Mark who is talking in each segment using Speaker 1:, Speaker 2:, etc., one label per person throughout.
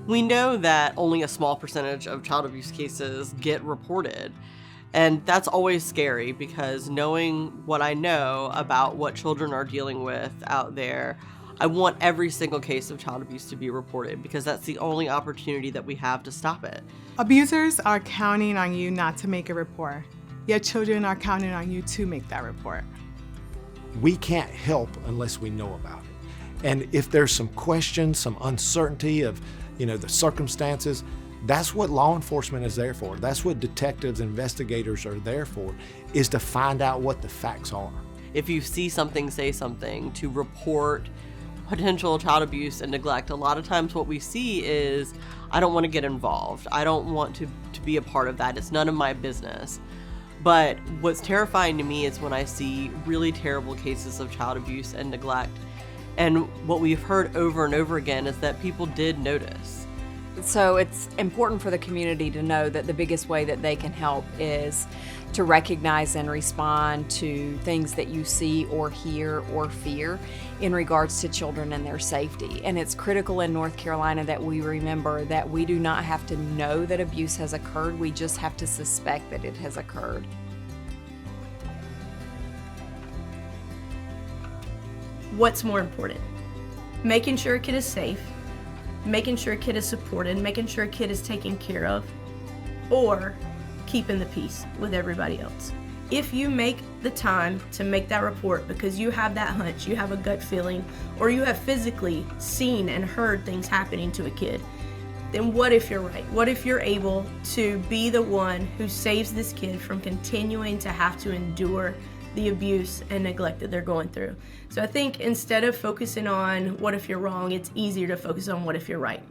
Speaker 1: We know that only a small percentage of child abuse cases get reported. And that's always scary because knowing what I know about what children are dealing with out there, I want every single case of child abuse to be reported because that's the only opportunity that we have to stop it.
Speaker 2: Abusers are counting on you not to make a report, yet children are counting on you to make that report.
Speaker 3: We can't help unless we know about it. And if there's some question, some uncertainty of, the circumstances, that's what law enforcement is there for. That's what detectives, investigators are there for, is to find out what the facts are.
Speaker 1: If you see something, say something, to report potential child abuse and neglect. A lot of times what we see is, I don't want to get involved. I don't want to be a part of that. It's none of my business. But what's terrifying to me is when I see really terrible cases of child abuse and neglect. And what we've heard over and over again is that people did notice.
Speaker 4: So it's important for the community to know that the biggest way that they can help is to recognize and respond to things that you see or hear or fear in regards to children and their safety. And it's critical in North Carolina that we remember that we do not have to know that abuse has occurred, we just have to suspect that it has occurred.
Speaker 5: What's more important? Making sure a kid is safe, making sure a kid is supported, making sure a kid is taken care of, or keeping the peace with everybody else. If you make the time to make that report because you have that hunch, you have a gut feeling, or you have physically seen and heard things happening to a kid, then what if you're right? What if you're able to be the one who saves this kid from continuing to have to endure the abuse and neglect that they're going through? So I think instead of focusing on what if you're wrong, it's easier to focus on what if you're right.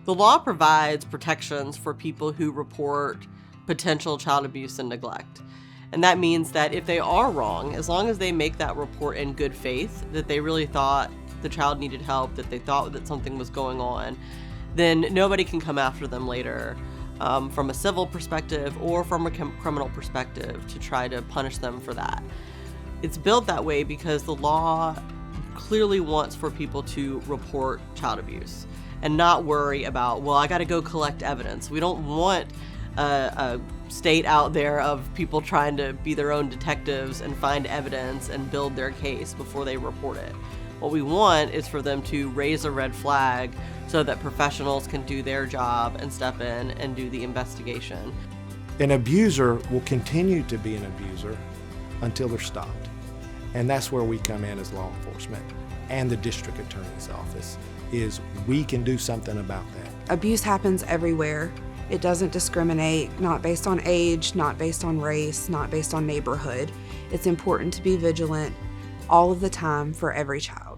Speaker 1: The law provides protections for people who report potential child abuse and neglect. And that means that if they are wrong, as long as they make that report in good faith, that they really thought the child needed help, that they thought that something was going on, then nobody can come after them later from a civil perspective or from a criminal perspective to try to punish them for that. It's built that way because the law clearly wants for people to report child abuse and not worry about, well, I got to go collect evidence. We don't want a state out there of people trying to be their own detectives and find evidence and build their case before they report it. What we want is for them to raise a red flag so that professionals can do their job and step in and do the investigation.
Speaker 3: An abuser will continue to be an abuser until they're stopped. And that's where we come in as law enforcement and the district attorney's office, is we can do something about that.
Speaker 6: Abuse happens everywhere. It doesn't discriminate, not based on age, not based on race, not based on neighborhood. It's important to be vigilant all of the time for every child.